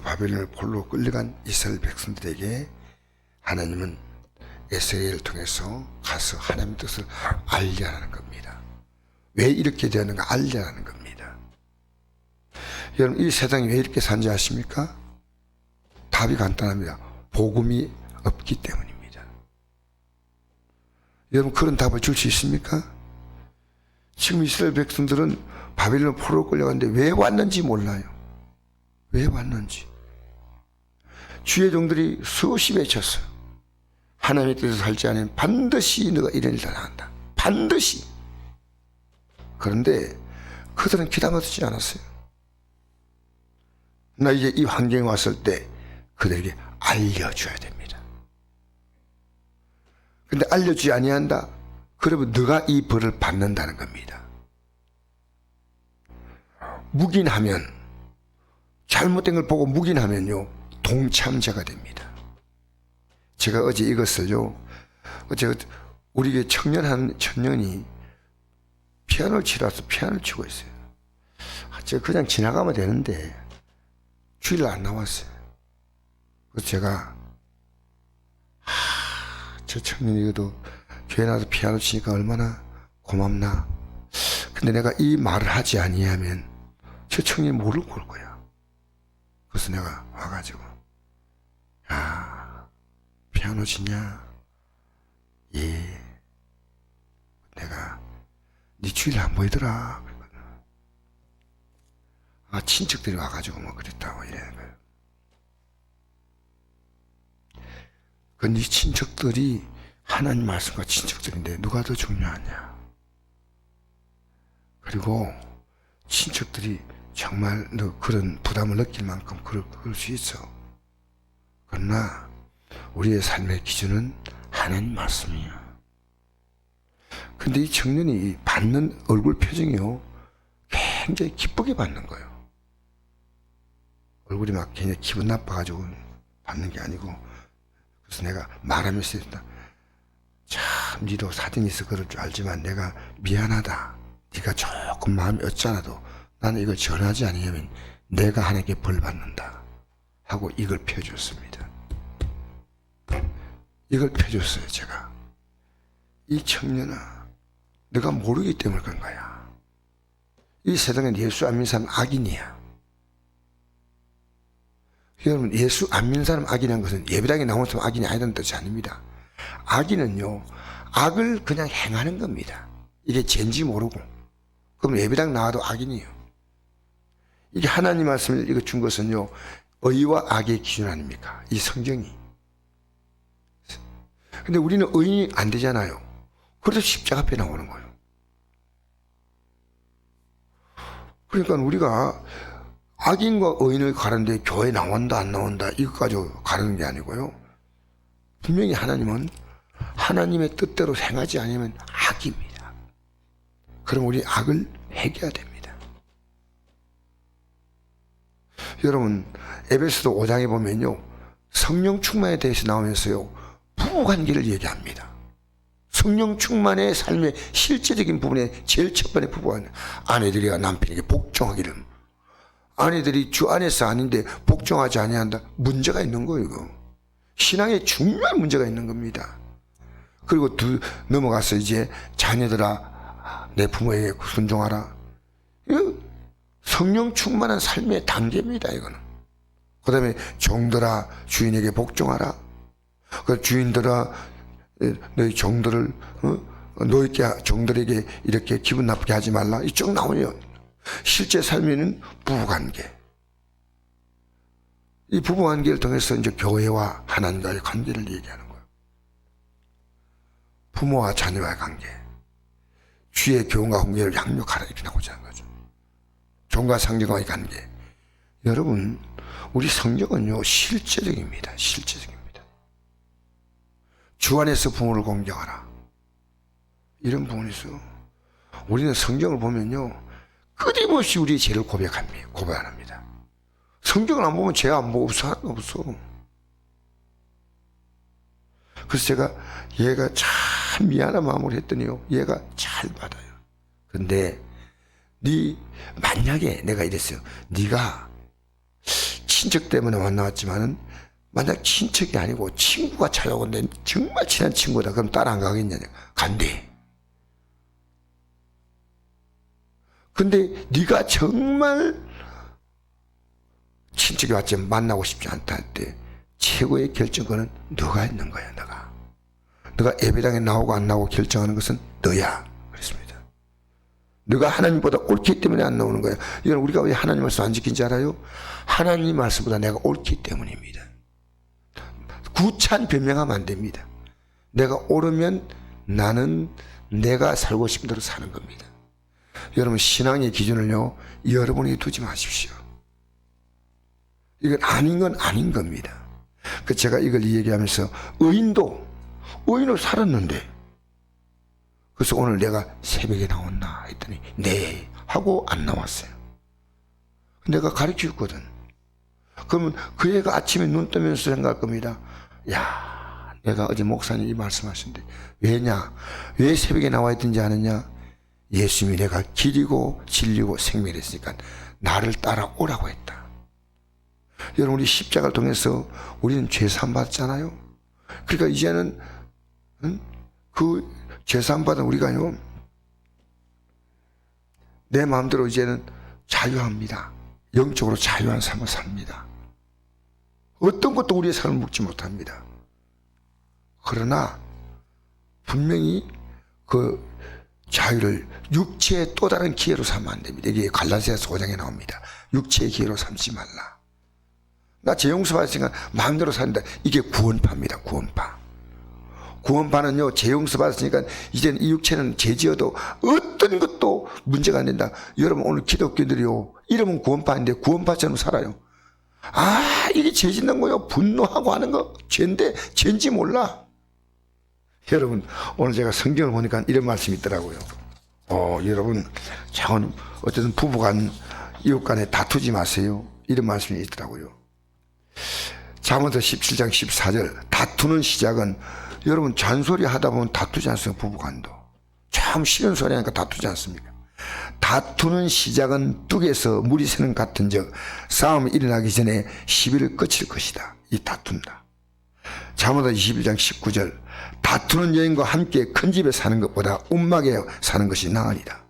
바벨론의 폴로 끌려간 이스라엘 백성들에게 하나님은 에스겔을 통해서 가서 하나님의 뜻을 알려하는 겁니다. 왜 이렇게 되었는가 알려하는 겁니다. 여러분, 이 세상이 왜 이렇게 산지 아십니까? 답이 간단합니다. 복음이 없기 때문입니다. 여러분, 그런 답을 줄 수 있습니까? 지금 이스라엘 백성들은 바벨론 포로로 끌려갔는데 왜 왔는지 몰라요. 왜 왔는지. 주의 종들이 수없이 외쳤어요. 하나님의 뜻을 살지 않으면 반드시 너가 이런 일을 당한다. 반드시. 그런데 그들은 귀담아 듣지 않았어요. 나 이제 이 환경에 왔을 때 그들에게 알려줘야 됩니다. 근데 알려주지 아니한다? 그러면 너가 이 벌을 받는다는 겁니다. 묵인하면, 잘못된 걸 보고 묵인하면요, 동참자가 됩니다. 제가 어제 이것을요, 어제 우리 교회 청년이 피아노를 치러 와서 피아노를 치고 있어요. 제가 그냥 지나가면 되는데 주일 안 나왔어요. 그래서 제가 저 청년이 그래도 교회 나와서 피아노 치니까 얼마나 고맙나. 근데 내가 이 말을 하지 아니하면 저 청년이 모르고 올 거야. 그래서 내가 와가지고, 야, 피아노 치냐? 예. 내가 네 주일 안 보이더라. 아, 친척들이 와가지고 뭐 그랬다고 이러는 거예요. 그 네 친척들이 하나님 말씀과 친척들인데 누가 더 중요하냐? 그리고 친척들이 정말 너 그런 부담을 느낄 만큼 그럴 수 있어. 그러나 우리의 삶의 기준은 하나님 말씀이야. 근데 이 청년이 받는 얼굴 표정이요, 굉장히 기쁘게 받는 거예요. 얼굴이 막 굉장히 기분 나빠가지고 받는 게 아니고. 그래서 내가 말하면서 참 니도 사정이 있어 그럴 줄 알지만 내가 미안하다. 네가 조금 마음이 어쩌나도 나는 이걸 전하지 않으면 내가 하나님께 벌 받는다 하고 이걸 펴줬습니다. 이걸 펴줬어요. 제가. 이 청년아, 너가 모르기 때문에 그런 거야. 이 세상엔 예수 안 믿는 사람 악인이야. 여러분, 예수 안 믿는 사람 악이라는 것은 예배당에 나오는 사람 악인이 아니라는 뜻이 아닙니다. 악인은요, 악을 그냥 행하는 겁니다. 이게 죄인지 모르고. 그럼 예배당 나와도 악인이에요. 이게 하나님 말씀을 이거 준 것은요, 의와 악의 기준 아닙니까? 이 성경이. 근데 우리는 의인이 안 되잖아요. 그래서 십자가 앞에 나오는 거예요. 그러니까 우리가 악인과 의인을 가르는데 교회 나온다 안 나온다 이것 가지고 가르는 게 아니고요. 분명히 하나님은 하나님의 뜻대로 행하지 않으면 악입니다. 그럼 우리 악을 회개해야 됩니다. 여러분, 에베소서 5장에 보면요, 성령 충만에 대해서 나오면서요, 부부관계를 얘기합니다. 성령 충만의 삶의 실제적인 부분에 제일 첫 번째 부부관계. 아내들이 남편에게 복종하기를. 아내들이 주 안에서 아닌데 복종하지 아니한다. 문제가 있는 거예요. 이거. 신앙에 중요한 문제가 있는 겁니다. 그리고 넘어가서 이제 자녀들아 내 부모에게 순종하라. 이거 성령 충만한 삶의 단계입니다. 이거는. 그 다음에 종들아 주인에게 복종하라. 그 주인들아 너희 종들을 너희께 종들에게 이렇게 기분 나쁘게 하지 말라. 이쪽 나오면 실제 삶에는 부부관계. 이 부부관계를 통해서 이제 교회와 하나님과의 관계를 얘기하는 거예요. 부모와 자녀와의 관계. 주의 교훈과 훈계를 양육하라 이렇게 나오지 않은 거죠. 종과 상정과의 관계. 여러분, 우리 성경은요 실제적입니다. 실제적입니다. 주 안에서 부모를 공경하라. 이런 부분이 있어요. 우리는 성경을 보면요 끊임없이 우리의 죄를 고백합니다. 성경을 안 보면 죄가 안 보고 없어. 그래서 제가 얘가 참 미안한 마음으로 했더니요, 얘가 잘 받아요. 근데 만약에 내가 이랬어요. 네가 친척 때문에 만나왔지만은 만약 친척이 아니고 친구가 찾아오는데 정말 친한 친구다. 그럼 따라 안 가겠냐? 간대. 근데 네가 정말 친척이 왔지만 만나고 싶지 않다 할 때 최고의 결정권은 너가 있는 거야. 너가 예배당에 나오고 안 나오고 결정하는 것은 너야. 그렇습니다. 너가 하나님보다 옳기 때문에 안 나오는 거야. 이건 우리가 왜 하나님 말씀 안 지킨지 알아요? 하나님 말씀보다 내가 옳기 때문입니다. 구찬 변명하면 안 됩니다. 내가 옳으면 나는 내가 살고 싶은 대로 사는 겁니다. 여러분, 신앙의 기준을요, 여러분이 두지 마십시오. 이건 아닌 건 아닌 겁니다. 그 제가 이걸 얘기하면서 의인도 살았는데, 그래서 오늘 내가 새벽에 나왔나 했더니 네 하고 안 나왔어요. 내가 가르쳐 줬거든. 그러면 그 애가 아침에 눈 뜨면서 생각할 겁니다. 야, 내가 어제 목사님이 말씀하신데 왜냐? 왜 새벽에 나와 있든지 아느냐? 예수님이 내가 길이고 진리고 생명이랬으니까 나를 따라오라고 했다. 여러분, 우리 십자가를 통해서 우리는 죄사함 받았잖아요. 그러니까 이제는 그 죄사함 받은 우리가요, 내 마음대로 이제는 자유합니다. 영적으로 자유한 삶을 삽니다. 어떤 것도 우리의 삶을 묵지 못합니다. 그러나 분명히 그 자유를 육체의 또 다른 기회로 삼으면 안 됩니다. 이게 갈라디아서 5장에 나옵니다. 육체의 기회로 삼지 말라. 나 재용서 받았으니까 마음대로 산다. 이게 구원파입니다. 구원파는요, 재용서 받았으니까 이제는 이 육체는 죄지어도 어떤 것도 문제가 안 된다. 여러분, 오늘 기독교들이요, 이름은 구원파인데 구원파처럼 살아요. 아, 이게 죄 짓는 거요, 분노하고 하는 거 죄인데 죄인지 몰라. 여러분, 오늘 제가 성경을 보니까 이런 말씀이 있더라고요. 여러분, 자원 어쨌든 부부간 이웃간에 다투지 마세요. 이런 말씀이 있더라고요. 잠언서 17장 14절, 다투는 시작은, 여러분, 잔소리 하다 보면 다투지 않습니까? 부부간도 참 싫은 소리 하니까 다투지 않습니까? 다투는 시작은 뚝에서 물이 새는 같은 적 싸움이 일어나기 전에 시비를 끝일 것이다. 이 다툰다. 잠언서 21장 19절, 다투는 여인과 함께 큰 집에 사는 것보다 움막에 사는 것이 나으리라.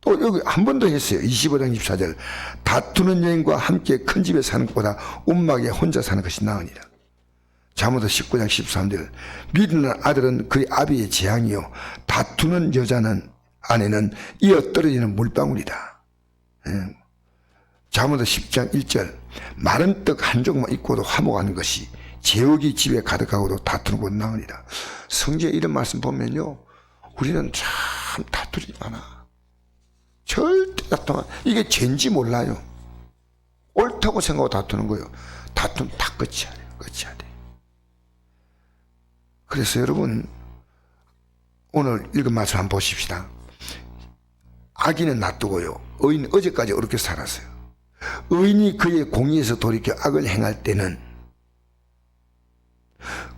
또 여기 한 번 더 했어요. 25장 24절, 다투는 여인과 함께 큰 집에 사는 것보다 움막에 혼자 사는 것이 나으니라. 잠언서 19장 13절, 믿는 아들은 그의 아비의 재앙이요 다투는 여자는 아내는 이어 떨어지는 물방울이다. 잠언서 10장 1절, 마른 떡 한 조각만 있고도 화목하는 것이 제옥이 집에 가득하고도 다투는 곳 나으리라. 성경에 이런 말씀 보면요, 우리는 참 다투지 마라. 절대 다투면 이게 죄인지 몰라요. 옳다고 생각하고 다투는 거예요. 다투면 다 끝이야 돼요. 끝이야 돼. 그래서 여러분, 오늘 읽은 말씀 한번 보십시다. 악인은 놔두고요, 의인은 어제까지 어렵게 살았어요. 의인이 그의 공의에서 돌이켜 악을 행할 때는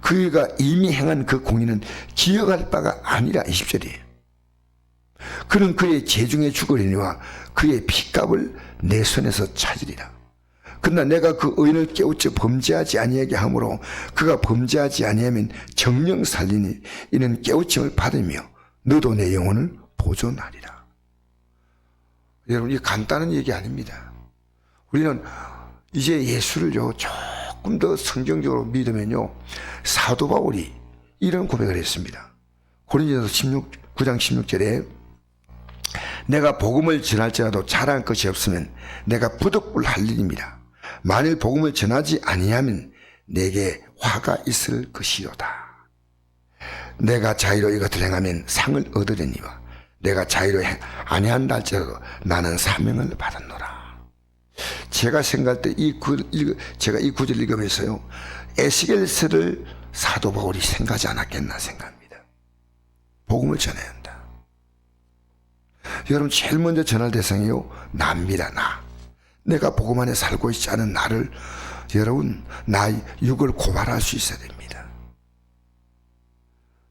그가 이미 행한 그 공의는 기억할 바가 아니라. 20절이에요. 그는 그의 재중에 죽으리니와 그의 핏값을 내 손에서 찾으리라. 그러나 내가 그 의인을 깨우쳐 범죄하지 아니하게 하므로 그가 범죄하지 아니하면 정령 살리니 이는 깨우침을 받으며 너도 내 영혼을 보존하리라. 여러분, 이게 간단한 얘기 아닙니다. 우리는 이제 예수를요 조금 더 성경적으로 믿으면요, 사도 바울이 이런 고백을 했습니다. 고린도서 9장 16절에 내가 복음을 전할지라도 자랑할 것이 없으면 내가 부득불 할 일입니다. 만일 복음을 전하지 아니하면 내게 화가 있을 것이로다. 내가 자유로 이것을 행하면 상을 얻으려니와 내가 자유로 아니한다 할지라도 나는 사명을 받았노라. 제가 생각할 때 제가 이 구절 읽으면서요, 에스겔서를 사도 바울이 생각하지 않았겠나 생각합니다. 복음을 전해야 한다. 여러분, 제일 먼저 전할 대상이요, 나입니다. 내가 복음 안에 살고 있지 않은 나를, 여러분, 나의 육을 고발할 수 있어야 됩니다.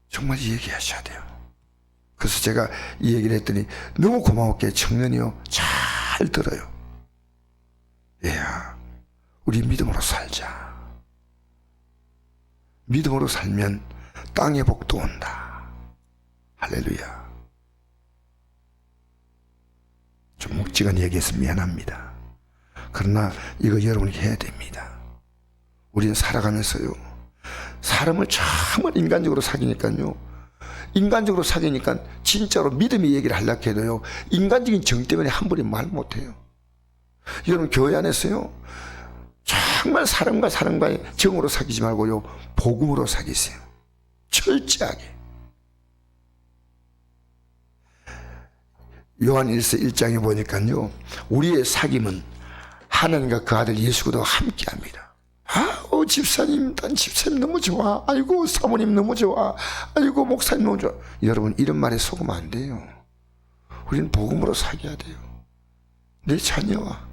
정말 이 얘기하셔야 돼요. 그래서 제가 이 얘기를 했더니 너무 고마웠게 청년이요 잘 들어요. 예, 우리 믿음으로 살자. 믿음으로 살면 땅의 복도 온다. 할렐루야. 좀 묵직한 얘기해서 미안합니다. 그러나 이거 여러분이 해야 됩니다. 우리는 살아가면서요, 사람을 정말 인간적으로 사귀니까요, 인간적으로 사귀니까 진짜로 믿음의 얘기를 하려고 해도요, 인간적인 정 때문에 한 분이 말 못해요. 여러분, 교회 안에서요, 정말 사람과 사람과의 정으로 사귀지 말고요, 복음으로 사귀세요. 철저하게. 요한일서 1장에 보니까요, 우리의 사귐은 하나님과 그 아들 예수 그리스도와 함께합니다. 아우, 집사님, 난 집사님 너무 좋아. 아이고, 사모님 너무 좋아. 아이고, 목사님 너무 좋아. 여러분, 이런 말에 속으면 안 돼요. 우리는 복음으로 사귀어야 돼요. 내 자녀와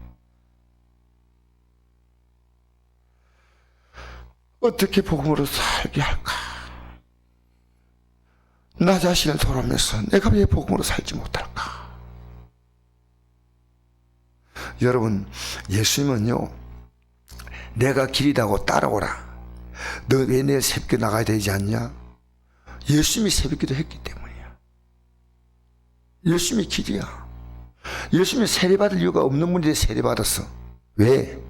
어떻게 복음으로 살게 할까? 나 자신을 돌아보면서 내가 왜 복음으로 살지 못할까? 여러분, 예수님은요, 내가 길이라고 따라오라. 너 왜 내 새벽에 나가야 되지 않냐? 예수님이 새벽기도 했기 때문이야. 예수님이 길이야. 예수님이 세례받을 이유가 없는 분들이 세례받았어. 왜?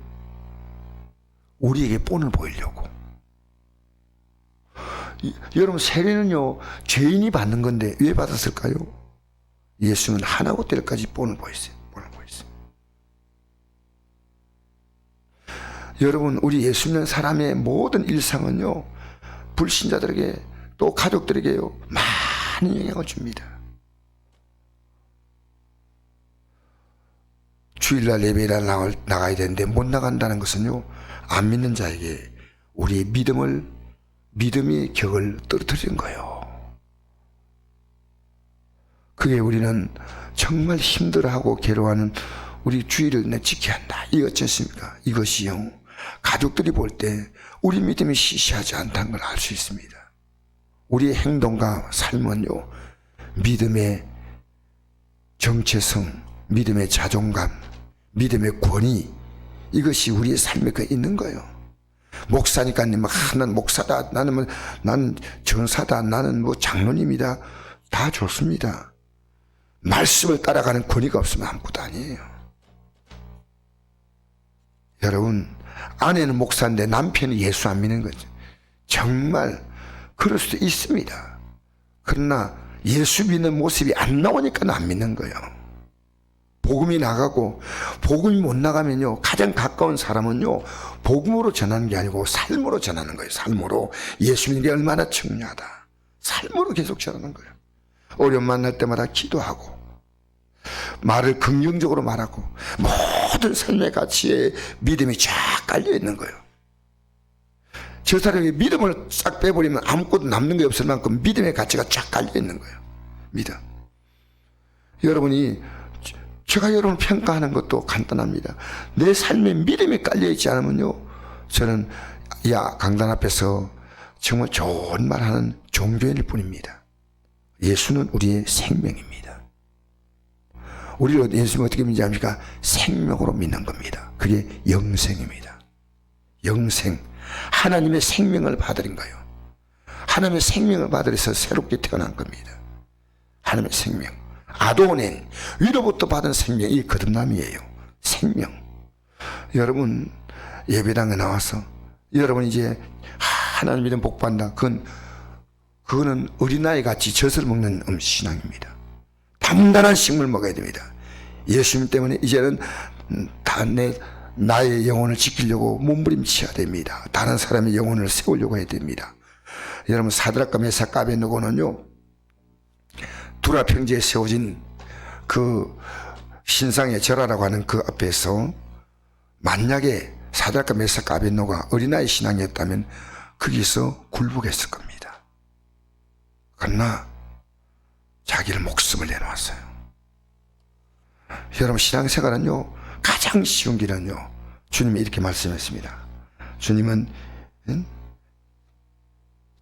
우리에게 본을 보이려고. 여러분, 세례는요, 죄인이 받는 건데 왜 받았을까요? 예수님은 하나고 때까지 본을 보였어요. 본을 보였어요. 여러분, 우리 예수 믿는 사람의 모든 일상은요, 불신자들에게 또 가족들에게요, 많은 영향을 줍니다. 주일날 예배를 나가야 되는데 못 나간다는 것은요, 안 믿는 자에게 우리의 믿음의 격을 떨어뜨린 거예요. 그게 우리는 정말 힘들어하고 괴로워하는 우리 주의를 지켜야 한다. 이게 어쩌십니까? 이것이요, 가족들이 볼 때 우리 믿음이 시시하지 않다는 걸 알 수 있습니다. 우리의 행동과 삶은요, 믿음의 정체성, 믿음의 자존감, 믿음의 권위, 이것이 우리의 삶에 있는 거예요. 목사니까 나는 목사다, 나는 전사다, 나는 장로님이다, 다 좋습니다. 말씀을 따라가는 권위가 없으면 아무것도 아니에요. 여러분, 아내는 목사인데 남편이 예수 안 믿는 거죠. 정말 그럴 수도 있습니다. 그러나 예수 믿는 모습이 안 나오니까 안 믿는 거예요. 복음이 나가고, 복음이 못 나가면요, 가장 가까운 사람은요, 복음으로 전하는 게 아니고 삶으로 전하는 거예요. 삶으로. 예수 믿는 게 얼마나 중요하다. 삶으로 계속 전하는 거예요. 어려움 만날 때마다 기도하고, 말을 긍정적으로 말하고, 모든 삶의 가치에 믿음이 쫙 깔려 있는 거예요. 저 사람이 믿음을 싹 빼버리면 아무것도 남는 게 없을 만큼 믿음의 가치가 쫙 깔려 있는 거예요. 믿음. 여러분이, 제가 여러분을 평가하는 것도 간단합니다. 내 삶에 믿음이 깔려있지 않으면요, 저는 강단 앞에서 정말 좋은 말하는 종교인일 뿐입니다. 예수는 우리의 생명입니다. 우리를 예수님 어떻게 믿는지 압니까? 생명으로 믿는 겁니다. 그게 영생입니다. 영생. 하나님의 생명을 받으린 거예요. 하나님의 생명을 받으려서 새롭게 태어난 겁니다. 하나님의 생명. 아도넨, 위로부터 받은 생명이 거듭남이에요. 생명. 여러분, 예배당에 나와서 여러분 이제 하나님 믿음 복 받는다. 그거는 어린아이 같이 젖을 먹는 신앙입니다. 단단한 식물 먹어야 됩니다. 예수님 때문에 이제는 나의 영혼을 지키려고 몸부림쳐야 됩니다. 다른 사람의 영혼을 세우려고 해야 됩니다. 여러분, 사드락과 메삭 아벤노고는요, 두라 평지에 세워진 그 신상의 절하라고 하는 그 앞에서 만약에 사드락과 메삭과 아벤노가 어린아이 신앙이었다면 거기서 굴복했을 겁니다. 그러나 자기를 목숨을 내놓았어요. 여러분, 신앙생활은요, 가장 쉬운 길은요, 주님이 이렇게 말씀했습니다. 주님은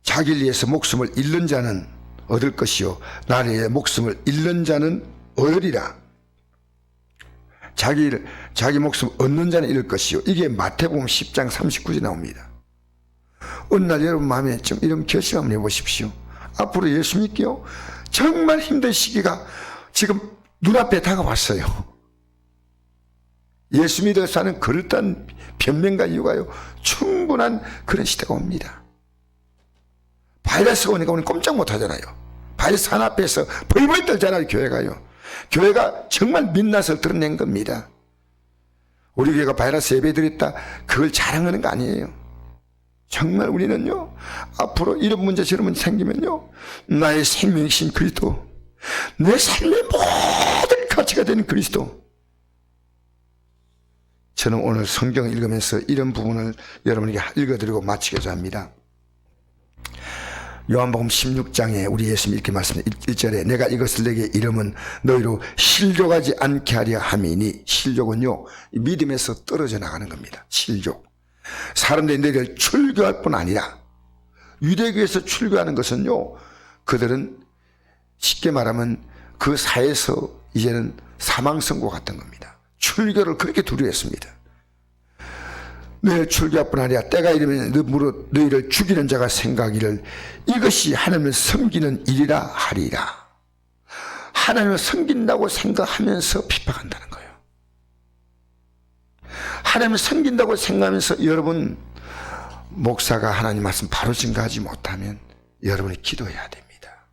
자기를 위해서 목숨을 잃는 자는 얻을 것이요, 나를 위해 목숨을 잃는 자는 얻으리라. 자기를 자기 목숨 얻는 자는 잃을 것이요. 이게 마태복음 10장 39절 나옵니다. 어느 날 여러분 마음에 좀 이런 결심 한번 해보십시오. 앞으로 예수 믿기요, 정말 힘든 시기가 지금 눈앞에 다가왔어요. 예수 믿어서 하는 그럴듯한 변명과 이유가요, 충분한 그런 시대가 옵니다. 바이러스가 오니까 우리는 꼼짝 못 하잖아요. 바이러스 하나 앞에서 벌벌 떨잖아요. 교회가요. 교회가 정말 민낯을 드러낸 겁니다. 우리 교회가 바이러스 예배 드렸다, 그걸 자랑하는 거 아니에요. 정말 우리는요, 앞으로 이런 문제 저런 문제 생기면요, 나의 생명이신 그리스도, 내 삶의 모든 가치가 되는 그리스도. 저는 오늘 성경을 읽으면서 이런 부분을 여러분에게 읽어드리고 마치고자 합니다. 요한복음 16장에 우리 예수님이 이렇게 말씀해 1절에 내가 이것을 내게 이름은 너희로 실족하지 않게 하려 함이니, 실족은요, 믿음에서 떨어져 나가는 겁니다. 실족. 사람들이 너희를 출교할 뿐 아니라, 유대교에서 출교하는 것은요, 그들은 쉽게 말하면 그 사회에서 이제는 사망선고 같은 겁니다. 출교를 그렇게 두려워했습니다. 너희를 출교할 뿐 아니라 때가 이르면 너희를 죽이는 자가 생각하기를 이것이 하나님을 섬기는 일이라 하리라. 하나님을 섬긴다고 생각하면서 핍박한다는 거예요. 하나님을 섬긴다고 생각하면서 여러분, 목사가 하나님 말씀 바로 증거하지 못하면 여러분이 기도해야 됩니다.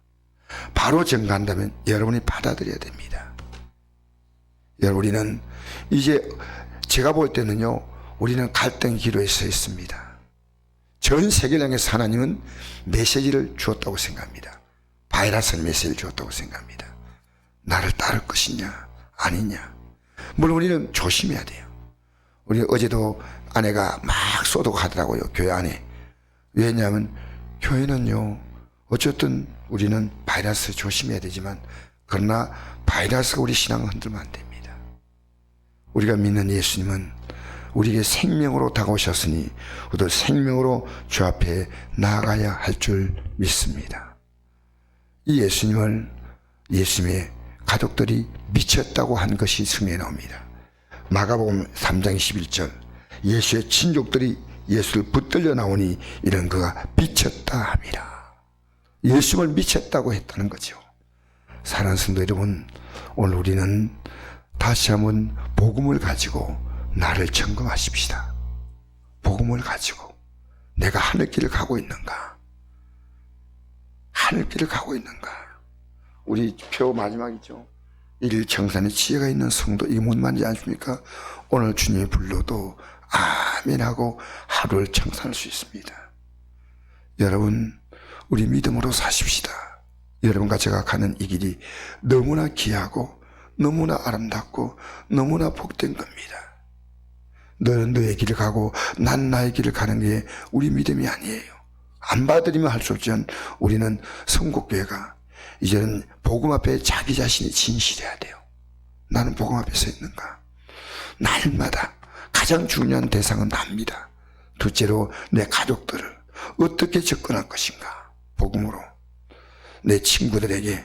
바로 증거한다면 여러분이 받아들여야 됩니다. 여러분, 우리는 이제 제가 볼 때는요, 우리는 갈등 기로에 서 있습니다. 전 세계를 향해서 하나님은 메시지를 주었다고 생각합니다. 바이러스 메시지를 주었다고 생각합니다. 나를 따를 것이냐 아니냐. 물론 우리는 조심해야 돼요. 우리 어제도 아내가 막 쏘도록 하더라고요, 교회 안에. 왜냐하면 교회는요, 어쨌든 우리는 바이러스 조심해야 되지만, 그러나 바이러스가 우리 신앙을 흔들면 안 됩니다. 우리가 믿는 예수님은 우리에게 생명으로 다가오셨으니 우리도 생명으로 주 앞에 나아가야 할 줄 믿습니다. 이 예수님의 가족들이 미쳤다고 한 것이 성경에 나옵니다. 마가복음 3장 21절, 예수의 친족들이 예수를 붙들려 나오니 이런 그가 미쳤다 함이라. 예수를 미쳤다고 했다는 거죠. 사랑하는 성도 여러분, 오늘 우리는 다시 한번 복음을 가지고 나를 점검하십시다. 복음을 가지고 내가 하늘길을 가고 있는가? 하늘길을 가고 있는가? 우리 표 마지막이죠. 일일 청산에 지혜가 있는 성도, 이게 뭔 말인지 아십니까? 오늘 주님이 불러도 아멘하고 하루를 청산할 수 있습니다. 여러분, 우리 믿음으로 사십시다. 여러분과 제가 가는 이 길이 너무나 귀하고 너무나 아름답고 너무나 복된 겁니다. 너는 너의 길을 가고 난 나의 길을 가는 게 우리 믿음이 아니에요. 안 받으리면 할 수 없지만 우리는 성국교회가 이제는 복음 앞에 자기 자신이 진실해야 돼요. 나는 복음 앞에 서 있는가? 날마다 가장 중요한 대상은 납니다. 둘째로 내 가족들을 어떻게 접근할 것인가? 복음으로. 내 친구들에게,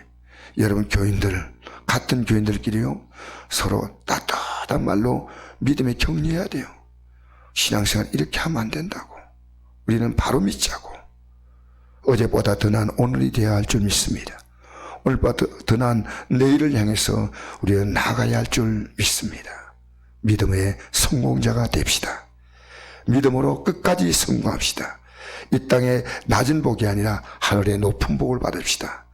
여러분 교인들, 같은 교인들끼리요, 서로 따뜻한 말로 믿음에 격려해야 돼요. 신앙생활 이렇게 하면 안 된다고. 우리는 바로 믿자고. 어제보다 더 나은 오늘이 되어야 할 줄 믿습니다. 오늘보다 더 나은 내일을 향해서 우리는 나아가야 할 줄 믿습니다. 믿음의 성공자가 됩시다. 믿음으로 끝까지 성공합시다. 이 땅의 낮은 복이 아니라 하늘의 높은 복을 받읍시다.